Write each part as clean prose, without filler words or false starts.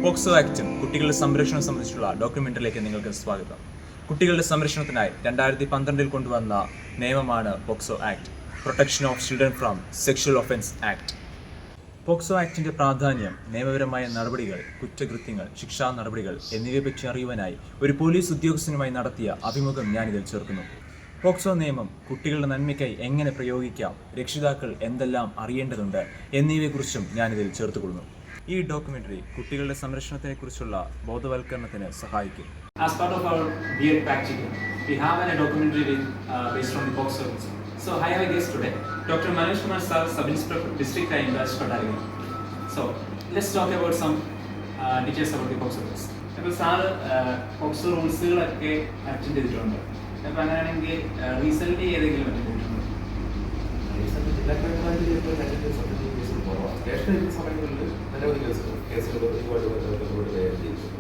POCSO ആക്റ്റും കുട്ടികളുടെ സംരക്ഷണം സംബന്ധിച്ചുള്ള ഡോക്യുമെന്ററിയിലേക്ക് നിങ്ങൾക്ക് സ്വാഗതം. കുട്ടികളുടെ സംരക്ഷണത്തിനായി 2012 കൊണ്ടുവന്ന നിയമമാണ് POCSO act, protection of children from sexual offence act. POCSO ആക്ടിന്റെ പ്രാധാന്യം, നിയമപരമായ നടപടികൾ, കുറ്റകൃത്യങ്ങൾ, ശിക്ഷാ നടപടികൾ എന്നിവയെപ്പറ്റി അറിയുവാനായി ഒരു പോലീസ് ഉദ്യോഗസ്ഥനുമായി നടത്തിയ അഭിമുഖം ഞാനിതിൽ ചേർക്കുന്നു. പോക്സോ നിയമം കുട്ടികളുടെ നന്മയ്ക്കായി എങ്ങനെ പ്രയോഗിക്കാം, രക്ഷിതാക്കൾ എന്തെല്ലാം അറിയേണ്ടതുണ്ട് എന്നിവയെക്കുറിച്ചും ഞാനിതിൽ ചേർത്തുകൊള്ളുന്നു. ഈ ഡോക്യുമെന്ററി കുട്ടികളുടെ സംരക്ഷണത്തെക്കുറിച്ചുള്ള ബോധവൽക്കരണത്തിന് സഹായിക്കും. As part of our BEd practicum, we have a documentary based on the POCSO rules. So I have a guest today, Dr. Manish Kumar Sir, Sub-Inspector, District Crime Branch, Kottayam. So let's talk about some details about the POCSO rules. അപ്പോൾ sir POCSO റൂൾസുകളൊക്കെ attend ചെയ്തിട്ടുണ്ട്. അപ്പോൾ അങ്ങനെയാണെങ്കിൽ recently ഏതെങ്കിലും attend ചെയ്തിട്ടുണ്ടോ? Recent ജില്ലാ crime ബ്രാഞ്ചിൽ ഇപ്പോൾ കേസുകൾ കുറവാണ്. സ്റ്റേഷനിൽ ഇരിക്കുന്ന സമയങ്ങളിൽ നിരവധി കേസുകൾ ഒരുപാട് ചെയ്തിട്ടുണ്ട്.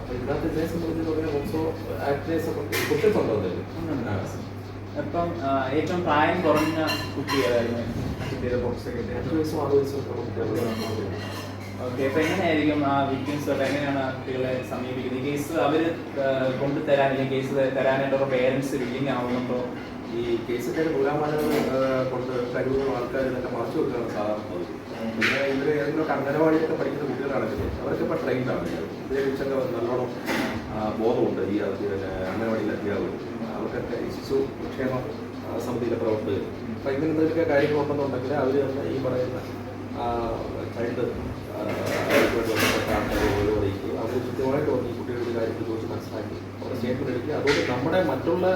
അപ്പോൾ ഇതിനകത്ത് ഇതിനെ സംബന്ധിച്ച് പറഞ്ഞാൽ പോക്സോ ആക്ടിനെ കുറ്റത്തുണ്ടോ? അപ്പം ഏറ്റവും പ്രായം കുറഞ്ഞ കുട്ടി ഏതായിരുന്നു അറ്റൻഡ് ചെയ്ത പോക്സോ ഒക്കെ? 8 വയസ്സും 6 വയസ്സും. ഓക്കെ, അപ്പോൾ എങ്ങനെയായിരിക്കും ആ വിക്ടിംസ് എങ്ങനെയാണ് കുട്ടികളെ സമീപിക്കുന്നത്? ഈ കേസ് അവർ കൊണ്ടുതരാൻ അല്ലെങ്കിൽ കേസ് തരാനായിട്ടുള്ള പേരൻസ് വില്ലിങ് ആവുന്നുണ്ടോ? ഈ കേസിൻ്റെ നൂലാമാലകൾ കൊണ്ട് കഴിവുള്ള ആൾക്കാർ ഇതൊക്കെ മറച്ചു വെക്കുകയാണ് സാധാരണ. പിന്നെ ഇവർ ഏതെങ്കിലും അംഗനവാടിയൊക്കെ പഠിക്കുന്ന കുട്ടികളാണെങ്കിൽ അവർക്കിപ്പോൾ ട്രെയിൻഡാണ്. ഇതിനെക്കുറിച്ചൊക്കെ നല്ലോണം ബോധമുണ്ട്. ഈ അംഗനവാടിയിലെ അധ്യാപകർ അവർക്കൊക്കെ ഈ ശിശു ക്ഷേമ സമിതിയിലെ പ്രവർത്തകർ. അപ്പോൾ ഇങ്ങനെ എന്തെങ്കിലുമൊക്കെ കാര്യങ്ങളുണ്ടെന്നുണ്ടെങ്കിൽ അവർ തന്നെ ഈ പറയുന്ന ചൈൽഡ് ബന്ധപ്പെട്ട ആൾക്കാരെ ഓരോ അറിയിക്കുക. അവർ കൃത്യമായിട്ട് വന്ന് ഈ കുട്ടികളുടെ കാര്യത്തിൽ ചോദിച്ച് മനസ്സിലാക്കി അവരുടെ സ്റ്റേറ്റ്മെൻറ്റ് എടുക്കുക. അതുകൊണ്ട് നമ്മുടെ മറ്റുള്ള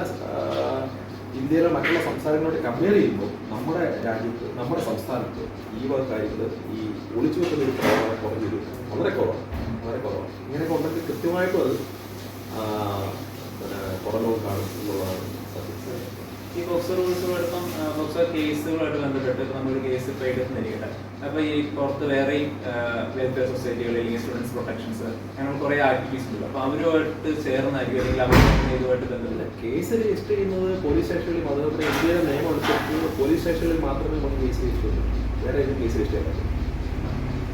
ഇന്ത്യയിലെ മറ്റുള്ള സംസ്ഥാനങ്ങളോട് കമ്പയർ ചെയ്യുമ്പോൾ നമ്മുടെ രാജ്യത്ത്, നമ്മുടെ സംസ്ഥാനത്ത് ഈ വക കാര്യങ്ങൾ ഈ ഒളിച്ചു വെക്കുന്ന ഒരു പ്രവണത കുറഞ്ഞൊരു വളരെ കുറവാണ്. ഇങ്ങനെയൊക്കെ ഉണ്ടെങ്കിൽ കൃത്യമായിട്ടും അത് കുറഞ്ഞു കാണും എന്നുള്ളതാണ് സത്യം. ഈ പോക്സോ റൂൾസുകളോടൊപ്പം പോക്സോ കേസുകളായിട്ട് ബന്ധപ്പെട്ട് നമ്മളൊരു കേസ് ഇപ്പോൾ എടുക്കുന്നിരിക്കട്ടെ. അപ്പോൾ ഈ പുറത്ത് വേറെയും വെൽഫെയർ സൊസൈറ്റികൾ അല്ലെങ്കിൽ സ്റ്റുഡൻസ് പ്രൊട്ടക്ഷൻസ് അങ്ങനെ കുറേ ആക്ടിവിറ്റീസ് ഉണ്ട്. അപ്പോൾ അവരുമായിട്ട് ചേർന്നായിരിക്കും അല്ലെങ്കിൽ അവർ ഇതുമായിട്ട് ബന്ധമില്ല. കേസ് രജിസ്റ്റർ ചെയ്യുന്നത് പോലീസ് സ്റ്റേഷനിൽ മാത്രമേ, ഇന്ത്യയിലെ നിയമം അനുസരിച്ച് പോലീസ് സ്റ്റേഷനിൽ മാത്രമേ നമുക്ക് കേസ് രജിസ്റ്റർ ചെയ്യൂ. വേറെ ഏതും കേസ് രജിസ്റ്റർ ചെയ്യാൻ പറ്റും.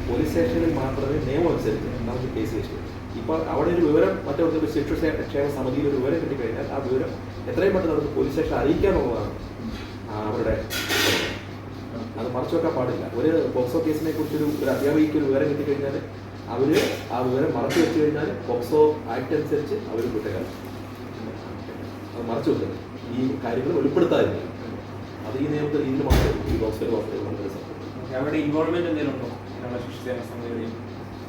പോലീസ് സ്റ്റേഷനിൽ മാത്രമേ നിയമം അനുസരിച്ച് നമുക്ക് കേസ് രജിസ്റ്റർ ചെയ്യും. ഇപ്പോൾ അവിടെ ഒരു വിവരം മറ്റൊരു ശിശുക്ഷേമ സമിതിയിൽ ഒരു വിവരം കിട്ടിക്കഴിഞ്ഞാൽ ആ വിവരം എത്രയും പെട്ടെന്ന് നമുക്ക് പോലീസ് സ്റ്റേഷൻ അറിയിക്കാനുള്ളതാണ് അവരുടെ. അത് മറച്ചു വെക്കാൻ പാടില്ല. ഒരു പോക്സോ കേസിനെ കുറിച്ചൊരു അധ്യാപികയ്ക്ക് ഒരു വിവരം കിട്ടിക്കഴിഞ്ഞാൽ അവർ ആ വിവരം മറച്ചു വെച്ച് കഴിഞ്ഞാൽ പോക്സോ ആക്ട് അനുസരിച്ച് അവർ കുറ്റക്കാരാണ്. അത് മറച്ചു വെക്കുന്നത് ഈ കാര്യങ്ങൾ വെളിപ്പെടുത്താതിരിക്കും. അത് ഈ നിയമത്തിൽ ഇതിന് മാത്രമേ ഈ പോക്സോ അവരുടെ ഇൻവോൾവ്മെന്റ് എന്തെങ്കിലും ഉണ്ടോ ശിശുക്ഷേമ സമിതിയിൽ?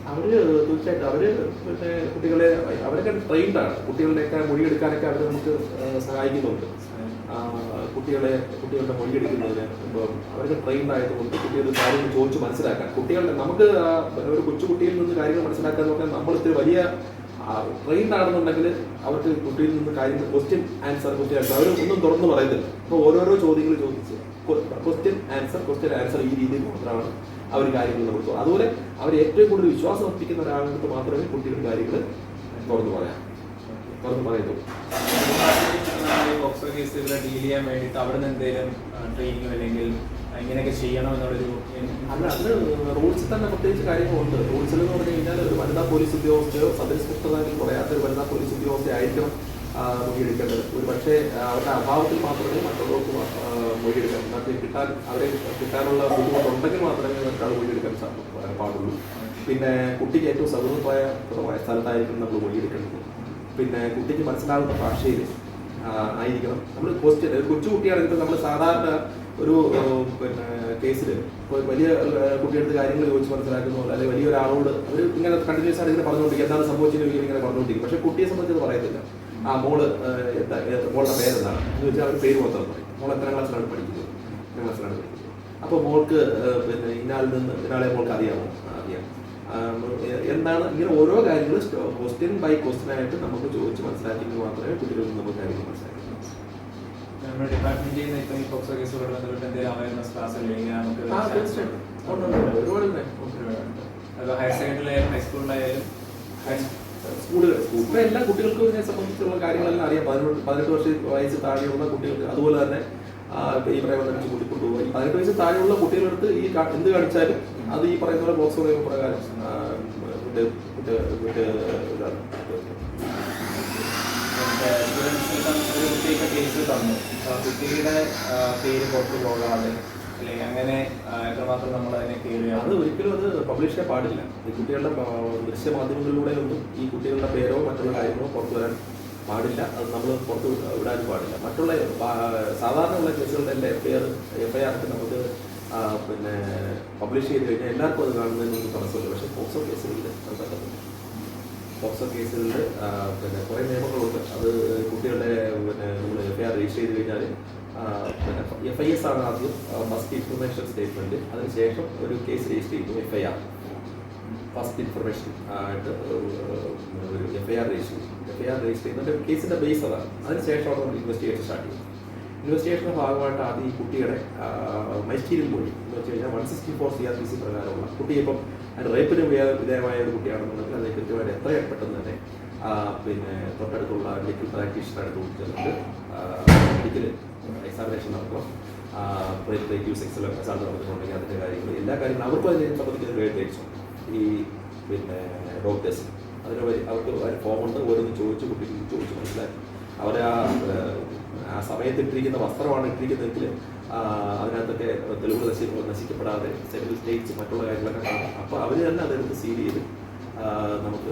അവർ തീർച്ചയായിട്ടും അവർ പിന്നെ കുട്ടികളെ അവരൊക്കെ ട്രെയിൻഡാണ്. കുട്ടികളുടെയൊക്കെ മൊഴിയെടുക്കാനൊക്കെ അവർ നമുക്ക് സഹായിക്കുന്നുണ്ട്. കുട്ടികളുടെ മൊഴിയെടുക്കുന്നതിന് ഇപ്പം അവർക്ക് ട്രെയിൻഡ് ആയതുകൊണ്ട് കുട്ടികളുടെ കാര്യങ്ങൾ ചോദിച്ച് മനസ്സിലാക്കാൻ നമുക്ക് ഒരു കൊച്ചുകുട്ടിയിൽ നിന്ന് കാര്യങ്ങൾ മനസ്സിലാക്കാൻ പറഞ്ഞാൽ നമ്മൾ ഇത്തിരി വലിയ ട്രെയിൻഡ് ആണെന്നുണ്ടെങ്കിൽ അവർക്ക് കുട്ടിയിൽ നിന്ന് കാര്യങ്ങൾ ക്വസ്റ്റ്യൻ ആൻസർ അവർ ഒന്നും തുറന്ന് പറയുന്നില്ല. അപ്പോൾ ഓരോരോ ചോദ്യങ്ങൾ ചോദിച്ച് ക്വസ്റ്റ്യൻ ആൻസർ ഈ രീതിയിൽ മാത്രമാണ് അവർ കാര്യങ്ങൾ നമുക്ക്. അതുപോലെ അവർ ഏറ്റവും കൂടുതൽ വിശ്വാസം അർപ്പിക്കുന്ന ഒരാൾക്ക് മാത്രമേ കുട്ടികളുടെ കാര്യങ്ങൾ തുറന്നു പറയുന്നു. പോക്സോ കേസുകളെ ഡീൽ ചെയ്യാൻ വേണ്ടിയിട്ട് അവിടെ നിന്ന് എന്തെങ്കിലും ട്രെയിനിങ്ങോ അല്ലെങ്കിൽ ഇങ്ങനെയൊക്കെ ചെയ്യണം എന്നുള്ളൊരു അത് റൂൾസിൽ തന്നെ പ്രത്യേകിച്ച് കാര്യങ്ങളുണ്ട്. റൂൾസിൽ എന്ന് പറഞ്ഞു കഴിഞ്ഞാൽ ഒരു വനിതാ പോലീസ് ഉദ്യോഗസ്ഥയോ സബ് ഇൻസ്പെക്ടറായി കുറയാത്ത ഒരു വനിതാ പോലീസ് ഉദ്യോഗസ്ഥയായിരിക്കണം മൊഴിയെടുക്കേണ്ടത്. ഒരു പക്ഷേ അവരുടെ അഭാവത്തിൽ മാത്രമേ മറ്റുള്ളവർക്ക് മൊഴിയെടുക്കാൻ അവരെ കിട്ടാനുള്ള ബുദ്ധിമുട്ടുണ്ടെങ്കിൽ മാത്രമേ മറ്റൊരാൾ മൊഴിയെടുക്കാൻ പാടുള്ളൂ. പിന്നെ കുട്ടിക്ക് ഏറ്റവും സൗഹൃദമായ സ്ഥലത്തായിരിക്കണം നമ്മൾ മൊഴിയെടുക്കേണ്ടത്. പിന്നെ കുട്ടിക്ക് മനസ്സിലാകുന്ന ഭാഷയിൽ ആയിരിക്കണം നമ്മൾ ക്വസ്റ്റ്യൻ. ഒരു കൊച്ചുകുട്ടിയാണെങ്കിൽ നമ്മൾ സാധാരണ ഒരു പിന്നെ കേസിൽ വലിയ കുട്ടിയെടുത്ത് കാര്യങ്ങൾ ചോദിച്ച് മനസ്സിലാക്കുന്നു, അല്ലെങ്കിൽ വലിയൊരാളോട് അവർ ഇങ്ങനെ കണ്ടിന്യൂസ് ആയിട്ട് ഇങ്ങനെ പറഞ്ഞുകൊണ്ടിരിക്കും, എന്താണ് സംഭവിച്ചതെങ്കിൽ ഇങ്ങനെ പറഞ്ഞുകൊണ്ടിരിക്കും. പക്ഷേ കുട്ടിയെ സംബന്ധിച്ച് പറയത്തില്ല. മോളുടെ പേരെന്താണ് എന്ന് വെച്ചാൽ അവർ പേര് മാത്രം പറയും. മോൾ എത്രാം ക്ലാസ്സിലാണ് പഠിക്കുന്നത്. അപ്പോൾ മോൾക്ക് പിന്നെ ഇന്നാളെ മോൾക്ക് അറിയാം. എന്താണ് ഇങ്ങനെ ഓരോ കാര്യങ്ങൾ ക്വസ്റ്റ്യൻ ബൈ ക്വസ്റ്റ്യൻ ആയിട്ട് നമുക്ക് ചോദിച്ച് മനസ്സിലാക്കിയെങ്കിൽ മാത്രമേ കുട്ടികളിൽ നിന്ന് നമുക്ക് കാര്യങ്ങൾ മനസ്സിലാക്കി. നമ്മുടെ ഡിപ്പാർട്ട്മെന്റിൽ നിന്ന് ഇപ്പം ഈ പോക്സോ കേസുകളോട് ബന്ധപ്പെട്ട് എന്തെങ്കിലും അവയർനെസ് ക്ലാസ് അല്ലെങ്കിൽ നമുക്ക് ഒരുപാട് അത് ഹയർ സെക്കൻഡറിയിലായാലും ഹൈസ്കൂളിലായാലും സ്കൂളിലെ എല്ലാ കുട്ടികൾക്കും ഇതിനെ സംബന്ധിച്ചുള്ള കാര്യങ്ങളെല്ലാം അറിയാം. 18 വയസ്സ് താഴെയുള്ള കുട്ടികൾക്ക് അതുപോലെ തന്നെ ഈ പറയുന്ന കൂട്ടിക്കൊണ്ടുപോകുക. 18 വയസ്സ് താഴെയുള്ള കുട്ടികളെടുത്ത് ഈ എന്ത് കാണിച്ചാലും അത് ഈ പറയുന്ന പോലെ പോക്സോ നിയമപ്രകാരം ഇതാണ്. കുട്ടിയൊക്കെ കേസ് തന്നു, കുട്ടിയുടെ പേര് പുറത്ത് പോകാതെ അല്ലെങ്കിൽ അങ്ങനെ എത്രമാത്രം നമ്മൾ അതിനെ കെയർ ചെയ്യാം? അത് ഒരിക്കലും അത് പബ്ലിഷ് ചെയ്യാൻ പാടില്ല. ഈ കുട്ടികളുടെ ദൃശ്യമാധ്യമങ്ങളിലൂടെ ഒന്നും ഈ കുട്ടികളുടെ പേരോ മറ്റുള്ള കാര്യങ്ങളോ പുറത്തു വരാൻ പാടില്ല. അത് നമ്മൾ പുറത്ത് വിടാനും പാടില്ല. മറ്റുള്ള സാധാരണയുള്ള കേസുകളുടെ എല്ലാ FIR നമുക്ക് പിന്നെ പബ്ലിഷ് ചെയ്ത് കഴിഞ്ഞാൽ എല്ലാവർക്കും അത് കാണുന്നതിനൊന്നും തടസ്സമില്ല. പക്ഷേ പോക്സോ കേസുകളിൽ അത് പറ്റത്തില്ല. പോക്സോ കേസുകളിൽ പിന്നെ കുറേ നിയമങ്ങളുണ്ട്. അത് കുട്ടികളുടെ പിന്നെ നമ്മൾ FIR രജിസ്റ്റർ ചെയ്ത് കഴിഞ്ഞാൽ പിന്നെ FIS ആണ് ആദ്യം, ഫസ്റ്റ് ഇൻഫർമേഷൻ സ്റ്റേറ്റ്മെൻറ്റ്. അതിനുശേഷം ഒരു കേസ് രജിസ്റ്റർ ചെയ്യുന്നു, FIR. ഫസ്റ്റ് ഇൻഫർമേഷൻ ആയിട്ട് ഒരു FIR രജിസ്റ്റർ ചെയ്യും. FIR രജിസ്റ്റർ ചെയ്യുന്നത് കേസിൻ്റെ ബേസ് അതാണ്. അതിനുശേഷമാണ് നമ്മൾ ഇൻവെസ്റ്റിഗേഷൻ സ്റ്റാർട്ട് ചെയ്യുന്നത്. ഇൻവെസ്റ്റിഗേഷൻ്റെ ഭാഗമായിട്ട് ആദ്യം ഈ കുട്ടിയുടെ മൈസ്റ്റീരിയൽ മൊഴി എന്ന് വെച്ച് കഴിഞ്ഞാൽ 164 CRPC പ്രകാരമുള്ള കുട്ടി ഇപ്പം റേപ്പിന് വിധേയമായ ഒരു കുട്ടിയാണെന്നുണ്ടെങ്കിൽ അത് കൃത്യമായിട്ട് എത്രയും പെട്ടെന്ന് തന്നെ പിന്നെ തൊട്ടടുത്തുള്ള മെഡിക്കൽ പ്രാക്ടീഷണർ അടുത്ത് ചെന്നിട്ട് മെഡിക്കൽ എക്സാമിനേഷൻ നടക്കണം. റിലേറ്റീവ് സെക്സൽ അസാൾട്ട് നടന്നിട്ടുണ്ടെങ്കിൽ അതിൻ്റെ കാര്യങ്ങൾ എല്ലാ കാര്യങ്ങളും അവർക്കും അതിനെ സംബന്ധിക്കുന്ന ഗൈഡ്ലൈൻസ് ഉണ്ട്. ഈ പിന്നെ ഡോക്ടേഴ്സ് അവർക്ക് ഫോമുണ്ട്. ഓരോന്ന് ചോദിച്ച് കുട്ടിക്ക് ചോദിച്ച് മനസ്സിലാക്കി അവരെ ആ സമയത്ത് ഇട്ടിരിക്കുന്ന വസ്ത്രമാണ് ഇട്ടിരിക്കുന്നതെങ്കിൽ അതിനകത്തൊക്കെ തെളിവുകൾ നശിക്കപ്പെടാതെ സെവറൽ സ്റ്റേറ്റ്സ് മറ്റുള്ള കാര്യങ്ങളൊക്കെ കാണാം. അപ്പോൾ അവർ തന്നെ അതെടുത്ത് സീൽ ചെയ്ത് നമുക്ക്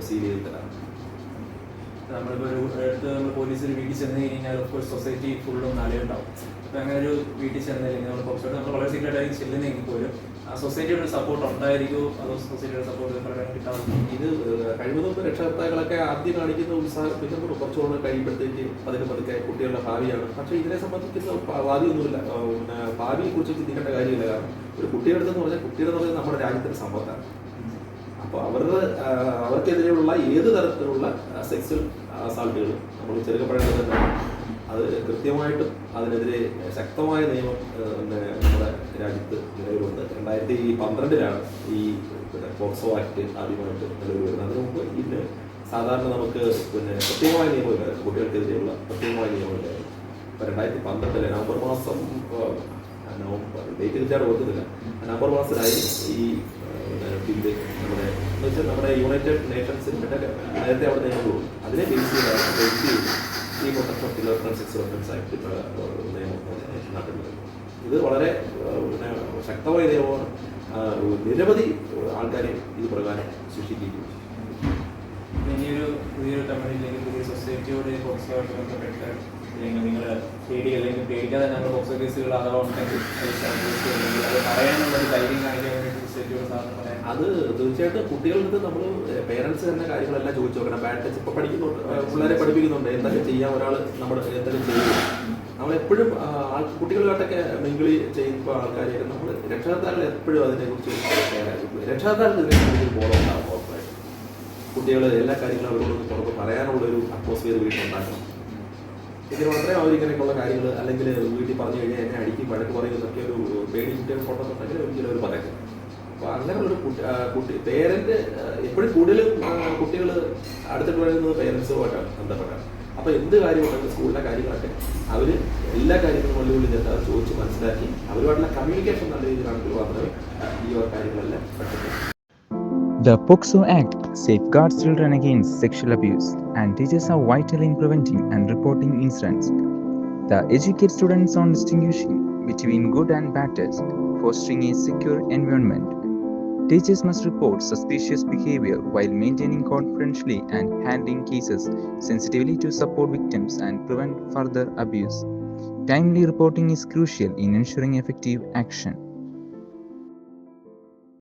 സീൽ ചെയ്ത് തരാം. നമ്മളിപ്പോൾ ഒരു നമ്മൾ പോലീസിൽ വീട്ടിൽ ചെന്ന് കഴിഞ്ഞാൽ ഓഫ്കോഴ്സ് സൊസൈറ്റി ഫുള്ളും നാലുണ്ടാവും. അപ്പോൾ അങ്ങനെ ഒരു വീട്ടിൽ ചെന്നില്ലെങ്കിൽ നമ്മൾ കുറച്ചുകൂടെ നമ്മൾ വളരെ സീക്രട്ടായി ചെല്ലുന്നെങ്കിൽ പോലും ആ സൊസൈറ്റിയുടെ സപ്പോർട്ട് ഉണ്ടായിരിക്കുമോ അതോ സൊസൈറ്റിയുടെ സപ്പോർട്ട് പ്രകടനം കിട്ടാറുണ്ട്? ഇത് കഴിവതും രക്ഷകർത്താക്കളൊക്കെ ആദ്യം കാണിക്കുന്ന ഉത്സാഹം പിന്നെ കുറച്ചുകൂടെ കഴിയുമ്പോഴത്തേക്ക് അതിന് പതുക്കെ കുട്ടികളുടെ ഭാവിയാണ്. പക്ഷേ ഇതിനെ സംബന്ധിക്കുന്ന ഭാവിയൊന്നുമില്ല. പിന്നെ ഭാവിയെ കുറിച്ച് ചിന്തിക്കേണ്ട കാര്യമില്ല. കാരണം ഒരു കുട്ടിയുടെ അടുത്തെന്ന് പറഞ്ഞാൽ കുട്ടിയുടെ എന്ന് പറഞ്ഞാൽ നമ്മുടെ രാജ്യത്തിൻ്റെ സമ്പത്താണ്. അപ്പോൾ അവർക്കെതിരെയുള്ള ഏത് തരത്തിലുള്ള സെക്സ്വൽ അസാൾട്ടുകളും നമ്മൾ ചെറുക്കപ്പെടേണ്ടത് തന്നെ. അത് കൃത്യമായിട്ടും അതിനെതിരെ ശക്തമായ നിയമം നമ്മുടെ രാജ്യത്ത് നിലവിലുണ്ട്. 2012 ഈ പോക്സോ ആക്ട് ആദ്യമായിട്ട് നിലവിൽ വരുന്നത്. അതിനു മുമ്പ് ഇതിന് സാധാരണ നമുക്ക് പിന്നെ പ്രത്യേകമായ നിയമമില്ലായിരുന്നു, കുട്ടികൾക്കെതിരെയുള്ള പ്രത്യേകമായ നിയമമില്ലായിരുന്നു. ഇപ്പോൾ 2012 നവംബർ മാസം ഡേറ്റ് കൃത്യമായിട്ട് ഓർക്കുന്നില്ല, നവംബർ മാസത്തിലായിരുന്നു ഈ ബില്ല് നമ്മുടെ എന്ന് വെച്ചാൽ നമ്മുടെ യുണൈറ്റഡ് നേഷൻസിൻ്റെ നേരത്തെ അവിടെ നിയമങ്ങളുണ്ട്. അതിനെ ബേസ് ചെയ്താണ് ഈ protection of children sexual offence act നിയമം നാട്ടിൽ വരുന്നത്. ഇത് വളരെ പിന്നെ ശക്തമായ നിയമമാണ്. നിരവധി ആൾക്കാരെ ഇത് പ്രകാരം ശിക്ഷിക്കുകയും ഇനിയൊരു പുതിയൊരു കമ്പനിയിലേക്ക് പുതിയ സൊസൈറ്റിയോട് പോക്സോയായിട്ട് ബന്ധപ്പെട്ട് അല്ലെങ്കിൽ നിങ്ങൾ അല്ലെങ്കിൽ പേടിക്കാതെ ഞങ്ങൾ പോക്സോ കേസുകൾ അഥവാ ഉണ്ടെങ്കിൽ അത് പറയാനുള്ളൊരു ധൈര്യം കാണിക്കാൻ വേണ്ടിയിട്ട് സൊസൈറ്റിയോട് സാധനം പറയാൻ അത് തീർച്ചയായിട്ടും കുട്ടികൾക്ക് നമ്മൾ പേരൻസ് തന്നെ കാര്യങ്ങളെല്ലാം ചോദിച്ചു നോക്കണം. ബാഡ് ടച്ച് ഇപ്പോൾ പഠിക്കുന്നുണ്ട്, പിള്ളേരെ പഠിപ്പിക്കുന്നുണ്ട് എന്തൊക്കെ ചെയ്യാം, ഒരാൾ നമ്മുടെ എന്തെങ്കിലും ചെയ്യും. നമ്മളെപ്പോഴും കുട്ടികളുമായിട്ടൊക്കെ മിങ്കിളി ചെയ്യുമ്പോൾ ആൾക്കാരെയൊക്കെ നമ്മൾ രക്ഷകർത്താക്കൾ എപ്പോഴും അതിനെക്കുറിച്ച് രക്ഷകർത്താക്കൾ ഇതിനെക്കുറിച്ച് ബോധമുണ്ടാകും. ഉറപ്പായിട്ട് കുട്ടികൾ എല്ലാ കാര്യങ്ങളും അവരോട് തുറന്ന് പറയാനുള്ളൊരു അറ്റ്മോസ്ഫിയർ വീട്ടിലുണ്ടാക്കണം. ഇതിന് മാത്രമേ അവരിങ്ങനെയൊക്കെയുള്ള കാര്യങ്ങൾ അല്ലെങ്കിൽ വീട്ടിൽ പറഞ്ഞു കഴിഞ്ഞാൽ എന്നെ അടിക്കും വഴക്ക് പറയും എന്നൊക്കെ ഒരു പേടി കുട്ടികൾ കൊണ്ടുവന്നിട്ടുണ്ടെങ്കിൽ ഒരിക്കലും അവർ പറയത്തില്ല. അപ്പോൾ അങ്ങനെയുള്ളൊരു കുട്ടി പേരൻറ്റ് എപ്പോഴും കൂടുതലും കുട്ടികൾ അടുത്തിട്ട് വരുന്നത് പേരൻസുമായിട്ടാണ് ബന്ധപ്പെട്ടാണ്. അപ്പോൾ എന്ത് കാര്യമുണ്ടെങ്കിലും സ്കൂളിലെ കാര്യങ്ങളൊക്കെ അവർ എല്ലാ കാര്യങ്ങളും വെല്ലുവിളി ചേർത്ത് അത് ചോദിച്ച് മനസ്സിലാക്കി അവരുമായിട്ടുള്ള കമ്മ്യൂണിക്കേഷൻ നല്ല രീതിയിലാണെങ്കിൽ മാത്രമേ ഈ കാര്യങ്ങളെല്ലാം പറ്റുള്ളൂ. The POCSO Act safeguards children against sexual abuse and teachers are vital in preventing and reporting incidents. The educates students on distinguishing between good and bad touch, fostering a secure environment. Teachers must report suspicious behavior while maintaining confidentiality and handling cases sensitively to support victims and prevent further abuse. Timely reporting is crucial in ensuring effective action.